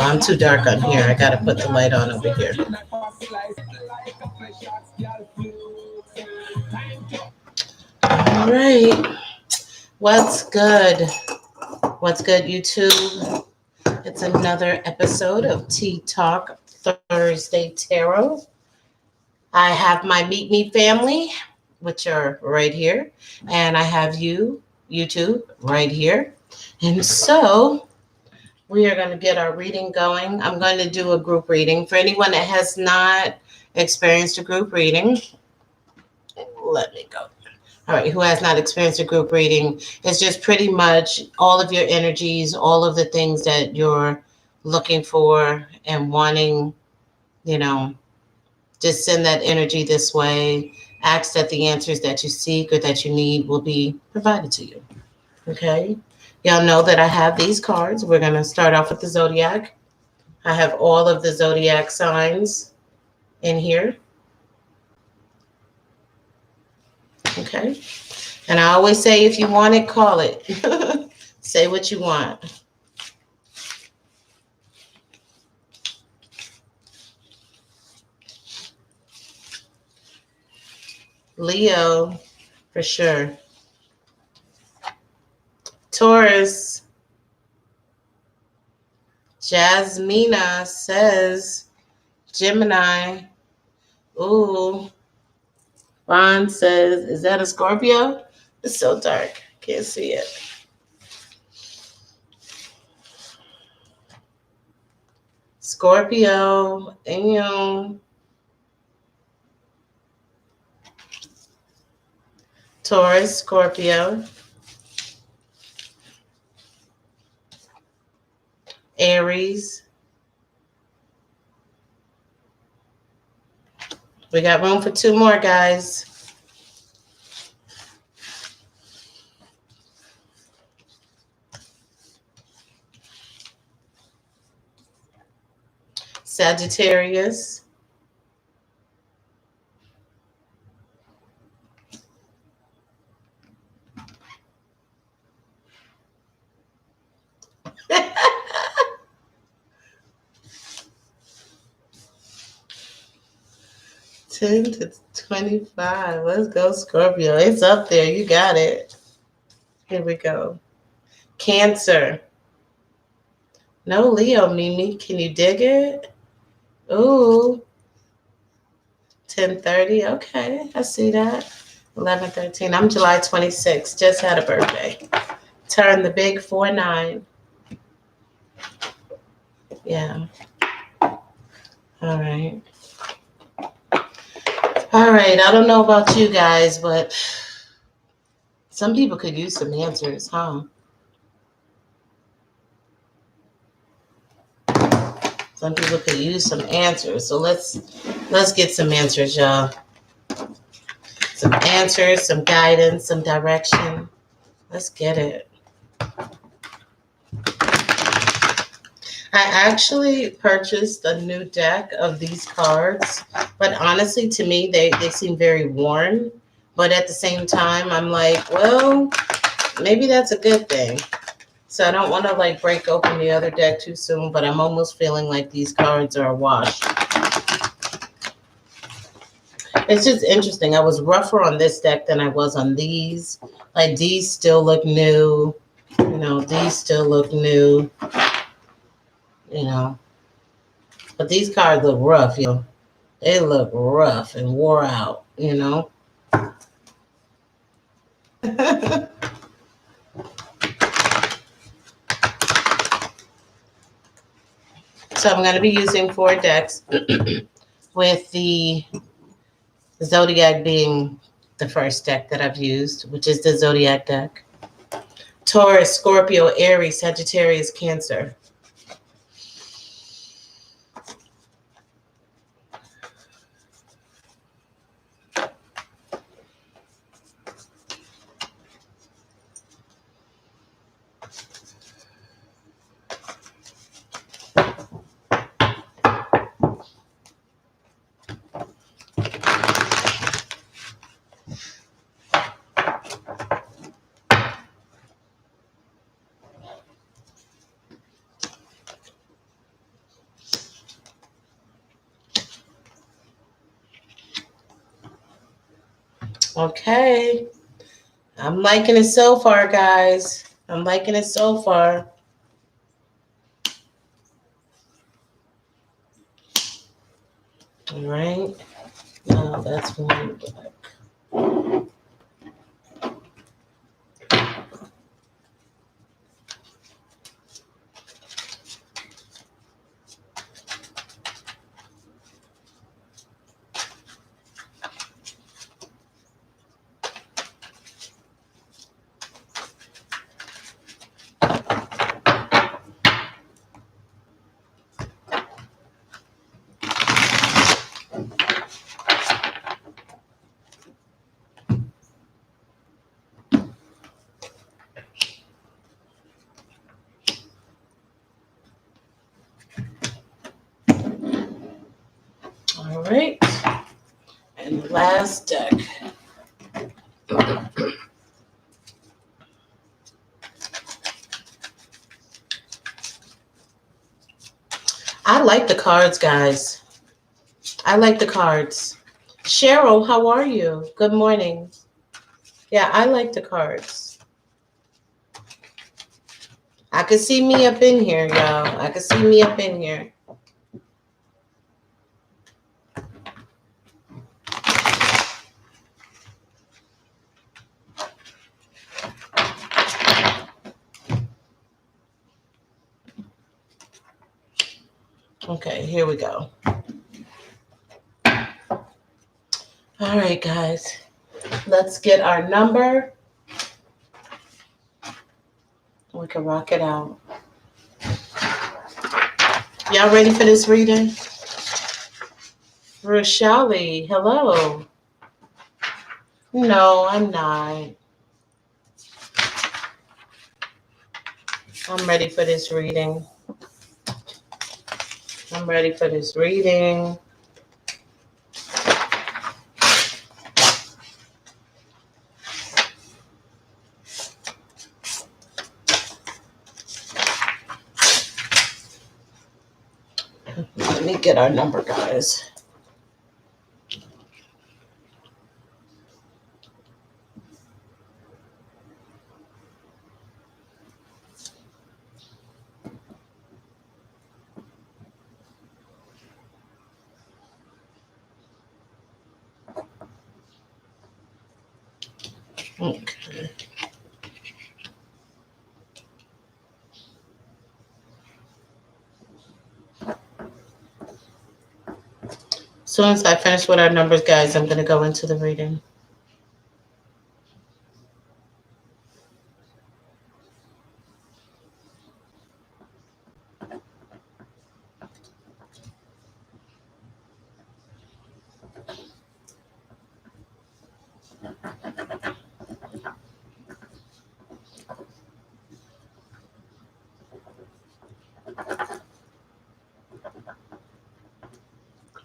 I'm too dark on here. I gotta put the light on over here. All right. What's good? What's good, YouTube? It's another episode of Tea Talk Thursday Tarot. I have my Meet Me family, which are right here, and I have you, YouTube, right here. And so we are going to get our reading going. I'm going to do a group reading. For anyone that has not experienced a group reading, let me go. All right, who has not experienced a group reading, it's just pretty much all of your energies, all of the things that you're looking for and wanting, just send that energy this way. Ask that the answers that you seek or that you need will be provided to you. Okay? Y'all know that I have these cards. We're going to start off with the Zodiac. I have all of the Zodiac signs in here. Okay? And I always say, if you want it, call it. Say what you want. Leo, for sure. Taurus. Jasmina says Gemini. Ooh. Ron says, is that a Scorpio? It's so dark. Can't see it. Scorpio. Taurus, Scorpio. Aries. We got room for two more, guys. Sagittarius. $10 to $25. Let's go, Scorpio. It's up there. You got it. Here we go. Cancer. No Leo, Mimi. Can you dig it? Ooh. 10:30. Okay, I see that. 11:13. I'm July 26th. Just had a birthday. Turned the big 49. Yeah. All right. All right. I don't know about you guys, but some people could use some answers, huh? Some people could use some answers. So let's get some answers, y'all. Some answers, some guidance, some direction. Let's get it. I actually purchased a new deck of these cards, but honestly, to me, they seem very worn. But at the same time, I'm like, well, maybe that's a good thing. So I don't want to break open the other deck too soon, but I'm almost feeling like these cards are a wash. It's just interesting. I was rougher on this deck than I was on these. These still look new. These still look new. But these cards look rough, They look rough and wore out, So I'm going to be using 4 decks with the Zodiac being the first deck that I've used, which is the Zodiac deck. Taurus, Scorpio, Aries, Sagittarius, Cancer. Okay. I'm liking it so far, guys. I'm liking it so far. All right. Now that's one black. All right. And the last deck. I like the cards, guys. I like the cards. Cheryl, how are you? Good morning. Yeah, I like the cards. I could see me up in here, y'all. I could see me up in here. Okay, here we go. All right, guys. Let's get our number. We can rock it out. Y'all ready for this reading? Rochelle, hello. No, I'm not. I'm ready for this reading. I'm ready for this reading. Let me get our number, guys. Okay. As soon as I finish with our numbers, guys, I'm going to go into the reading.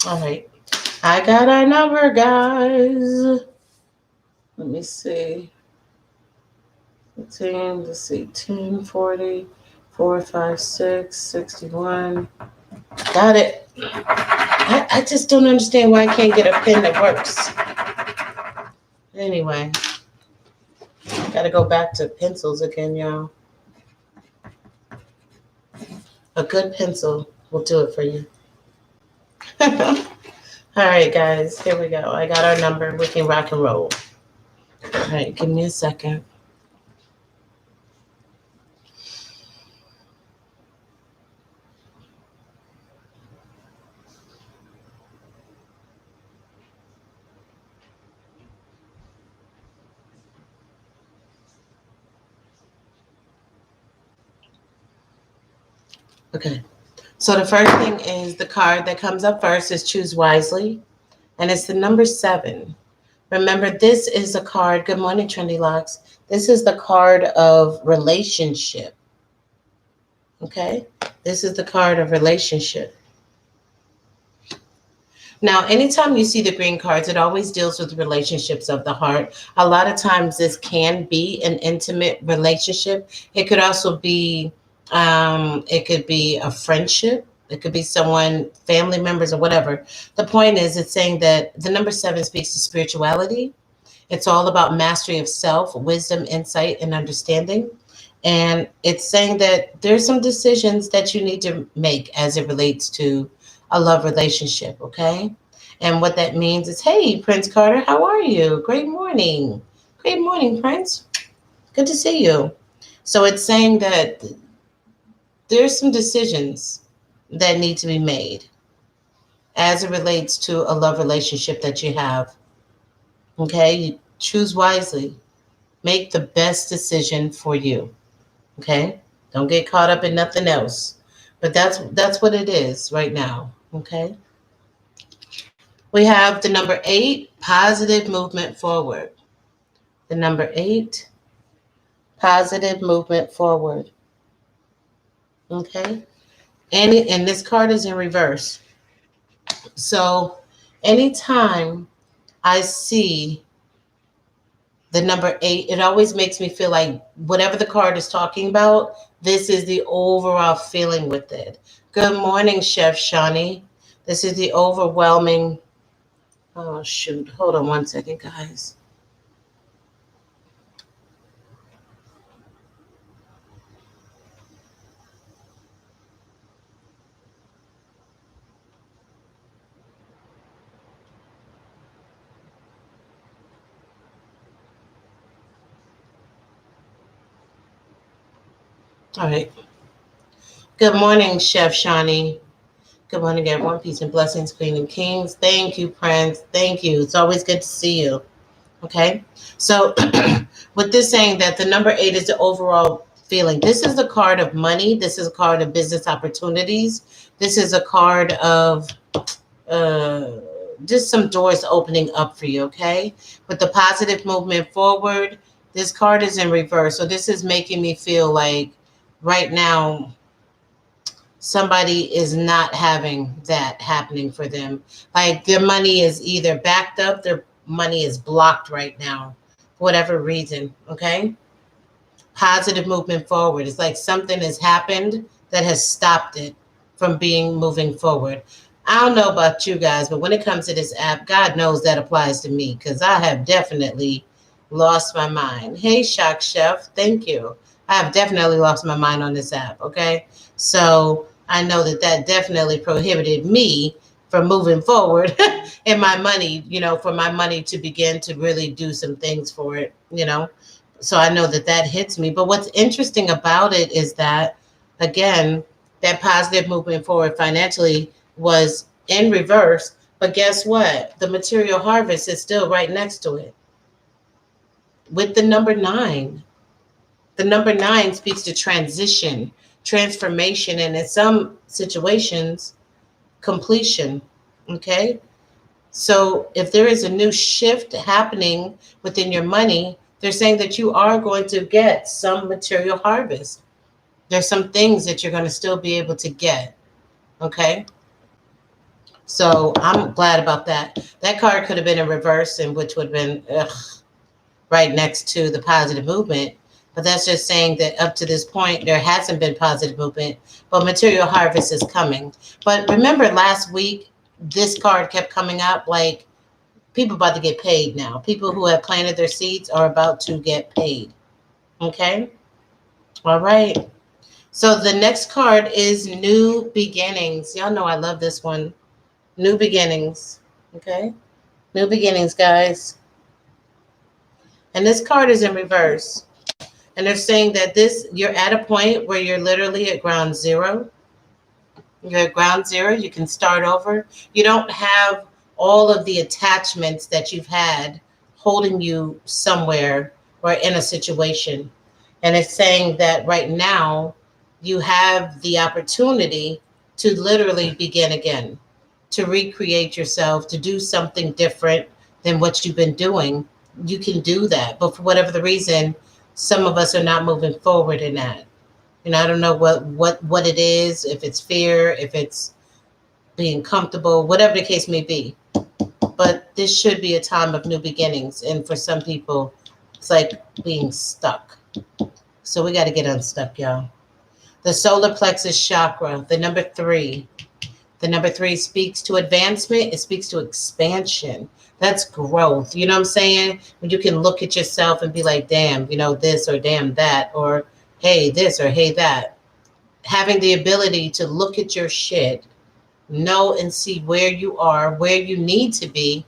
All right. I got our number, guys. Let me see. 15, let's see. 10, 40, 4, 5, 6, 61. Got it. I just don't understand why I can't get a pen that works. Anyway. Got to go back to pencils again, y'all. A good pencil will do it for you. All right, guys, here we go. I got our number. We can rock and roll. All right, give me a second. Okay. So the first thing is the card that comes up first is Choose Wisely, and it's the number 7. Remember, this is a card. Good morning, Trendy Locks. This is the card of relationship. Okay? This is the card of relationship. Now, anytime you see the green cards, it always deals with relationships of the heart. A lot of times this can be an intimate relationship. It could also be a friendship. It could be someone, family members or whatever. The point is, it's saying that the number 7 speaks to spirituality. It's all about mastery of self, wisdom, insight, and understanding. And it's saying that there's some decisions that you need to make as it relates to a love relationship, okay? And what that means is, hey, Prince Carter, how are you? Great morning. Great morning, Prince. Good to see you. So it's saying that there's some decisions that need to be made as it relates to a love relationship that you have. Okay? You choose wisely. Make the best decision for you. Okay? Don't get caught up in nothing else. But that's what it is right now. Okay? We have the number 8, positive movement forward. The number 8, positive movement forward. Okay? And this card is in reverse. So anytime I see the number 8, it always makes me feel like whatever the card is talking about, this is the overall feeling with it. Good morning, Chef Shawnee. This is the overwhelming. Oh, shoot. Hold on one second, guys. All right. Good morning, Chef Shawnee. Good morning, everyone. Peace and blessings, Queen and Kings. Thank you, Prince. Thank you. It's always good to see you. Okay. So, with this saying that the number 8 is the overall feeling, this is the card of money. This is a card of business opportunities. This is a card of uh, just some doors opening up for you. Okay. With the positive movement forward, this card is in reverse. So, this is making me feel like right now, somebody is not having that happening for them. Like their money is either backed up, their money is blocked right now, for whatever reason. Okay. Positive movement forward. It's like something has happened that has stopped it from being moving forward. I don't know about you guys, but when it comes to this app, God knows that applies to me because I have definitely lost my mind. Hey, Shock Chef, thank you. I have definitely lost my mind on this app. Okay. So I know that that definitely prohibited me from moving forward in my money, for my money to begin to really do some things for it. So I know that that hits me. But what's interesting about it is that, again, that positive movement forward financially was in reverse. But guess what? The material harvest is still right next to it with the number 9. The number 9 speaks to transition, transformation, and in some situations, completion. Okay. So if there is a new shift happening within your money, they're saying that you are going to get some material harvest. There's some things that you're going to still be able to get. Okay. So I'm glad about that. That card could have been in reverse, and which would have been right next to the positive movement. But that's just saying that up to this point, there hasn't been positive movement, but material harvest is coming. But remember last week, this card kept coming up like people about to get paid now. People who have planted their seeds are about to get paid. Okay. All right. So the next card is new beginnings. Y'all know I love this one. New beginnings. Okay. New beginnings, guys. And this card is in reverse. And they're saying that you're at a point where you're literally at ground zero. You're at ground zero. You can start over. You don't have all of the attachments that you've had holding you somewhere or in a situation. And it's saying that right now you have the opportunity to literally begin again, to recreate yourself, to do something different than what you've been doing. You can do that. But for whatever the reason, some of us are not moving forward in that. I don't know what it is, if it's fear, if it's being comfortable, whatever the case may be. But this should be a time of new beginnings. And for some people, it's like being stuck. So we got to get unstuck, y'all. The solar plexus chakra, the number 3. The number 3 speaks to advancement. It speaks to expansion. That's growth. You know what I'm saying? When you can look at yourself and be like, damn, this or damn that, or hey, this or hey, that. Having the ability to look at your shit, know and see where you are, where you need to be,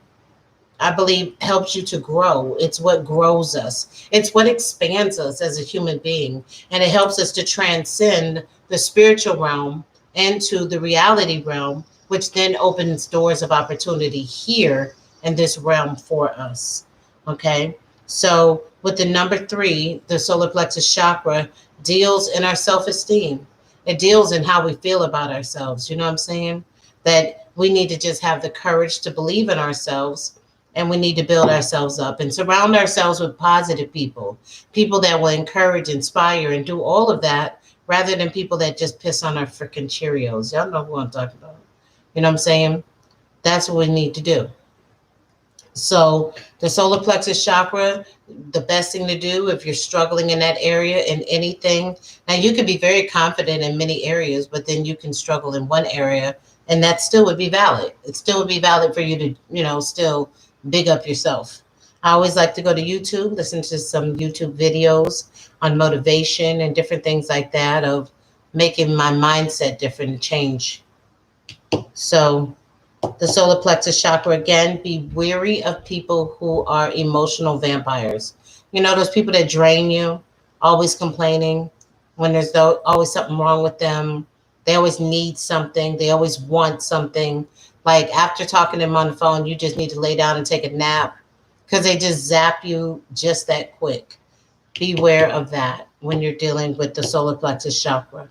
I believe helps you to grow. It's what grows us. It's what expands us as a human being. And it helps us to transcend the spiritual realm into the reality realm, which then opens doors of opportunity here in this realm for us. Okay. So with the number 3, the solar plexus chakra deals in our self-esteem. It deals in how we feel about ourselves. You know what I'm saying? That we need to just have the courage to believe in ourselves, and we need to build ourselves up and surround ourselves with positive people, people that will encourage, inspire, and do all of that rather than people that just piss on our freaking Cheerios. Y'all know who I'm talking about. You know what I'm saying? That's what we need to do. So the solar plexus chakra, the best thing to do if you're struggling in that area in anything. Now you can be very confident in many areas, but then you can struggle in one area, and that still would be valid. It still would be valid for you to, still big up yourself. I always like to go to YouTube, listen to some YouTube videos on motivation and different things like that of making my mindset different and change. So the solar plexus chakra, again, be wary of people who are emotional vampires. Those people that drain you, always complaining when there's always something wrong with them. They always need something. They always want something. Like after talking to them on the phone, you just need to lay down and take a nap because they just zap you just that quick. Beware of that when you're dealing with the solar plexus chakra.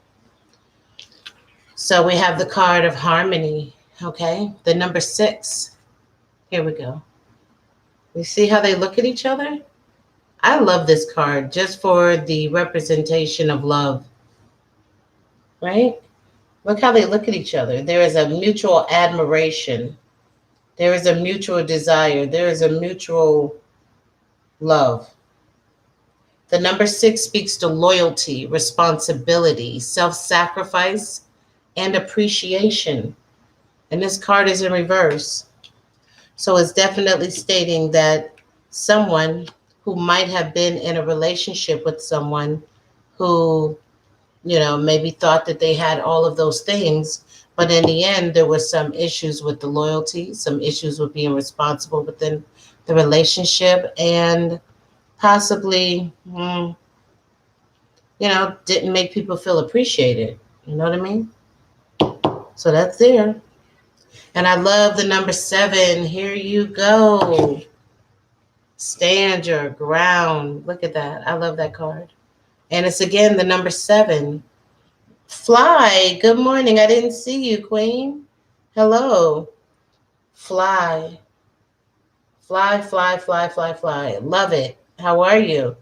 So we have the card of harmony. Okay, the number 6. Here we go. You see how they look at each other? I love this card just for the representation of love, right? Look how they look at each other. There is a mutual admiration. There is a mutual desire. There is a mutual love. The number 6 speaks to loyalty, responsibility, self-sacrifice, and appreciation. And this card is in reverse. So it's definitely stating that someone who might have been in a relationship with someone who, maybe thought that they had all of those things, but in the end, there were some issues with the loyalty, some issues with being responsible within the relationship, and possibly, didn't make people feel appreciated. You know what I mean? So that's there. And I love the number 7. Here you go. Stand your ground. Look at that. I love that card. And it's again the number 7. Fly. Good morning. I didn't see you, Queen. Hello. Fly. Fly, fly, fly, fly, fly. Love it. How are you?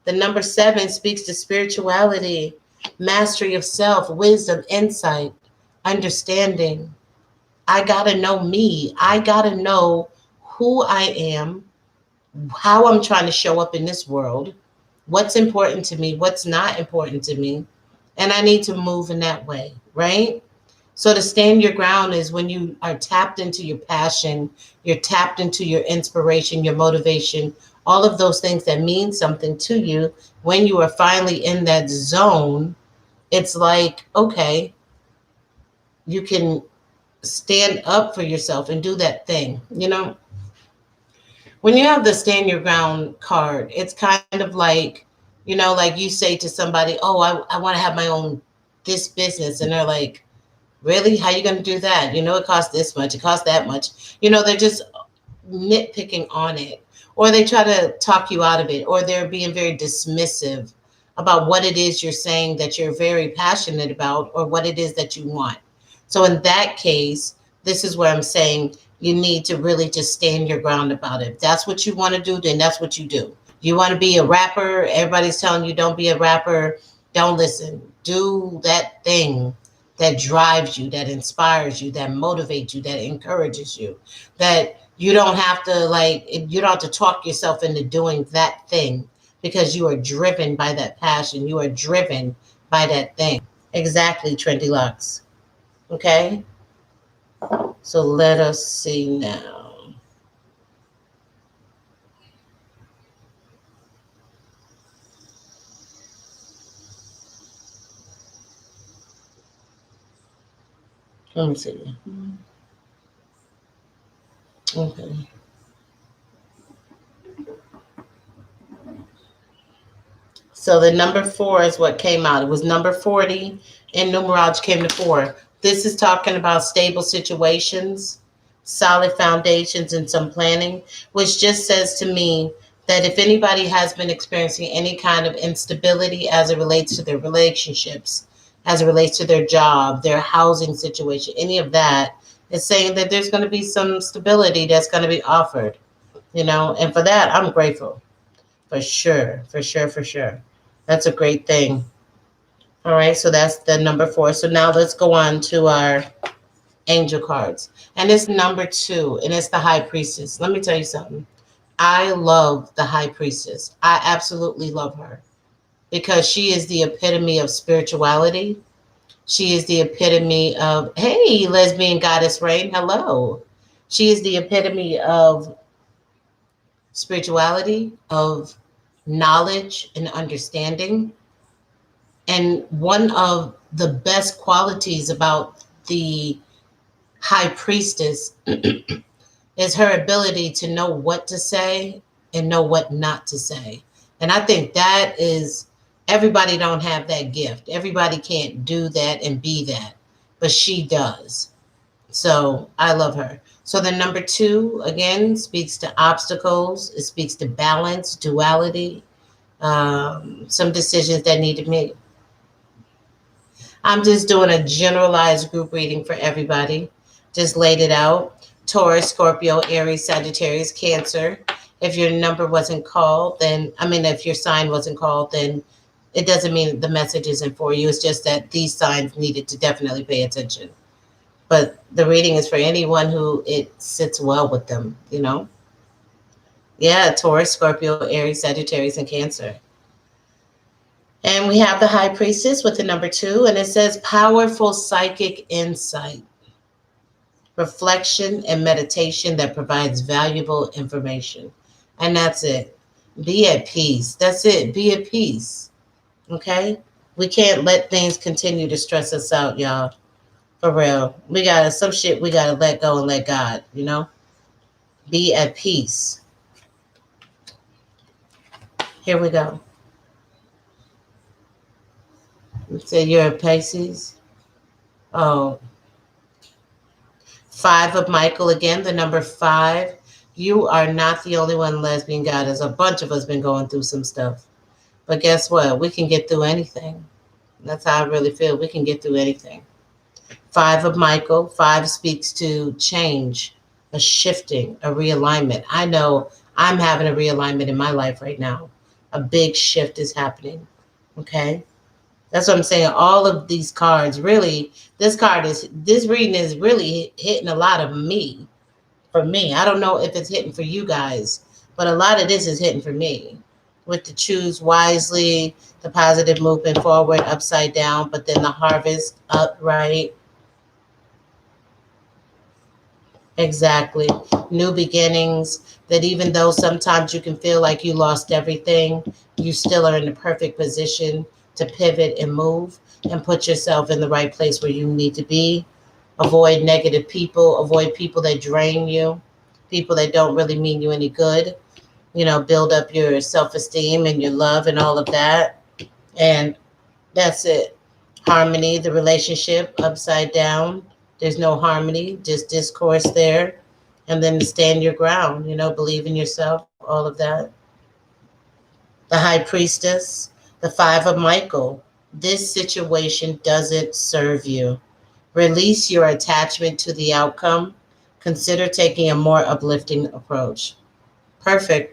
The number 7 speaks to spirituality, mastery of self, wisdom, insight, understanding. I got to know me. I got to know who I am, how I'm trying to show up in this world, what's important to me, what's not important to me, and I need to move in that way, right? So to stand your ground is when you are tapped into your passion, you're tapped into your inspiration, your motivation, all of those things that mean something to you. When you are finally in that zone, it's like, okay, you can stand up for yourself and do that thing. When you have the stand your ground card, it's kind of like, like you say to somebody, oh, I want to have my own this business. And they're like, really? How you going to do that? It costs this much. It costs that much. They're just nitpicking on it, or they try to talk you out of it, or they're being very dismissive about what it is you're saying that you're very passionate about, or what it is that you want. So in that case, this is where I'm saying you need to really just stand your ground about it. If that's what you want to do, then that's what you do. You want to be a rapper, everybody's telling you don't be a rapper, don't listen. Do that thing that drives you, that inspires you, that motivates you, that encourages you, that you don't have to talk yourself into doing that thing, because you are driven by that passion. You are driven by that thing. Exactly, Trendy Locks. Okay? So let us see now. Let me see. Okay. So the number 4 is what came out. It was number 40, and numerology came to 4. This is talking about stable situations, solid foundations, and some planning, which just says to me that if anybody has been experiencing any kind of instability as it relates to their relationships, as it relates to their job, their housing situation, any of that, it's saying that there's going to be some stability that's going to be offered, and for that, I'm grateful. For sure, for sure, for sure. That's a great thing. All right, so that's the number 4. So now let's go on to our angel cards. And it's number 2, and it's the high priestess. Let me tell you something. I love the high priestess. I absolutely love her because she is the epitome of spirituality. She is the epitome of, hey, lesbian goddess Rain, hello. She is the epitome of spirituality, of knowledge and understanding. And one of the best qualities about the high priestess is her ability to know what to say and know what not to say. And I think that is, everybody don't have that gift. Everybody can't do that and be that, but she does. So I love her. So the number 2 again speaks to obstacles. It speaks to balance, duality, some decisions that need to be made. I'm just doing a generalized group reading for everybody. Just laid it out. Taurus, Scorpio, Aries, Sagittarius, Cancer. If your number wasn't called, if your sign wasn't called, then it doesn't mean the message isn't for you. It's just that these signs needed to definitely pay attention. But the reading is for anyone who it sits well with them. Yeah, Taurus, Scorpio, Aries, Sagittarius, and Cancer. And we have the high priestess with the number 2, and it says powerful psychic insight, reflection, and meditation that provides valuable information. And that's it. Be at peace. That's it. Be at peace. Okay? We can't let things continue to stress us out, y'all. For real. Some shit we gotta let go and let God. Be at peace. Here we go. Say you're a Pisces. Oh, 5 of Michael again, the number 5. You are not the only one, lesbian goddess. A bunch of us been going through some stuff. But guess what? We can get through anything. That's how I really feel. We can get through anything. 5 of Michael. 5 speaks to change, a shifting, a realignment. I know I'm having a realignment in my life right now. A big shift is happening. Okay? That's what I'm saying. All of these cards, really, this reading is really hitting a lot of me. For me, I don't know if it's hitting for you guys, but a lot of this is hitting for me. With the choose wisely, the positive movement forward, upside down, but then the harvest upright. Exactly. New beginnings, that even though sometimes you can feel like you lost everything, you still are in the perfect position to pivot and move and put yourself in the right place where you need to be. Avoid negative people, avoid people that drain you, people that don't really mean you any good. Build up your self-esteem and your love and all of that. And that's it. Harmony, the relationship upside down. There's no harmony, just discourse there. And then stand your ground, believe in yourself, all of that. The high priestess, the 5 of Michael. This situation doesn't serve you. Release your attachment to the outcome. Consider taking a more uplifting approach. Perfect.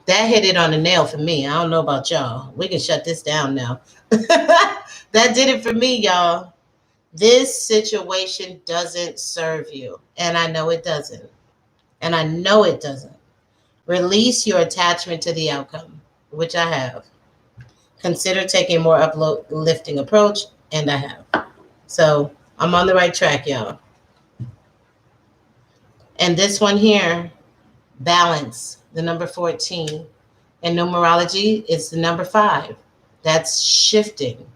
That hit it on the nail for me. I don't know about y'all. We can shut this down now. That did it for me, y'all. This situation doesn't serve you. And I know it doesn't. And I know it doesn't. Release your attachment to the outcome, which I have. Consider taking a more uplifting approach, and I have. So I'm on the right track, y'all. And this one here, balance, the number 14. In numerology, it's the number 5. That's shifting.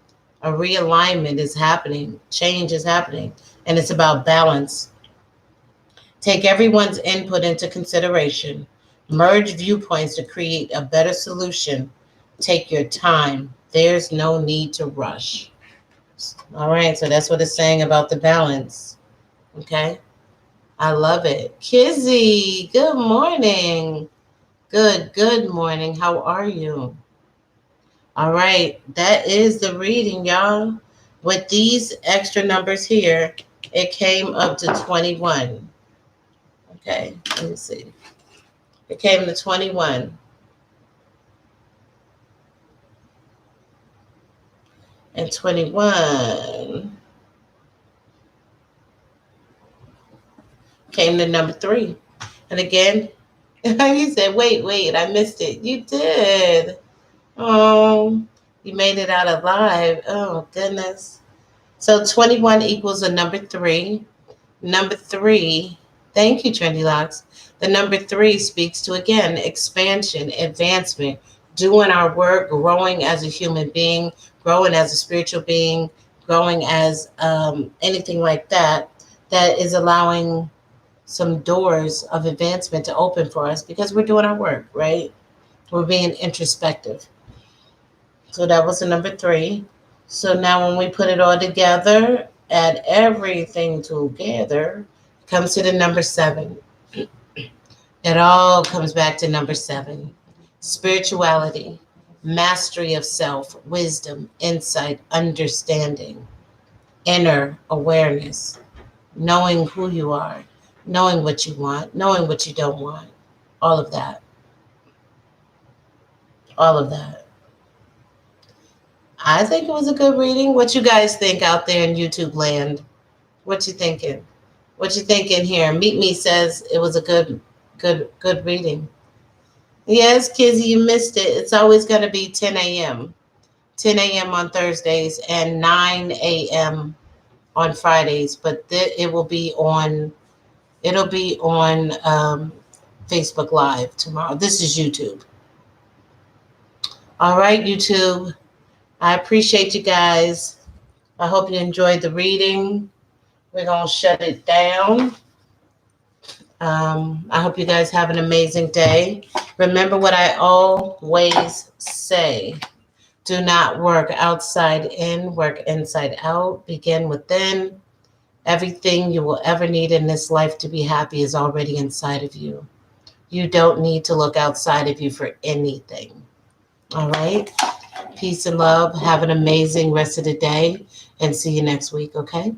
A realignment is happening. Change is happening. And it's about balance. Take everyone's input into consideration. Merge viewpoints to create a better solution. Take your time. There's no need to rush. All right, so that's what it's saying about the balance. Okay, I love it. Kizzy, good morning. Good morning. How are you? All right, that is the reading, y'all. With these extra numbers here, it came up to 21. Okay, let me see. It came to 21. And 21 came to number 3. And again, you said, wait, I missed it. You did. Oh, you made it out alive. Oh, goodness. So 21 equals a number 3. Number 3, thank you, Trendy Locks. The number 3 speaks to, again, expansion, advancement, doing our work, growing as a human being, growing as a spiritual being, growing as anything like that, that is allowing some doors of advancement to open for us because we're doing our work, right? We're being introspective. So that was the number 3. So now when we put it all together, add everything together, comes to the number 7. It all comes back to number 7. Spirituality, mastery of self, wisdom, insight, understanding, inner awareness, knowing who you are, knowing what you want, knowing what you don't want. All of that. All of that. I think it was a good reading. What you guys think out there in YouTube land? What you thinking? What you thinking here? Meet Me says it was a good reading. Yes, Kizzy, you missed it. It's always going to be 10 a.m. 10 a.m. on Thursdays and 9 a.m. on Fridays. But it will be on. It'll be on Facebook Live tomorrow. This is YouTube. All right, YouTube. I appreciate you guys. I hope you enjoyed the reading. We're going to shut it down. I hope you guys have an amazing day. Remember what I always say. Do not work outside in, work inside out. Begin within. Everything you will ever need in this life to be happy is already inside of you. You don't need to look outside of you for anything. All right? Peace and love. Have an amazing rest of the day and see you next week, okay?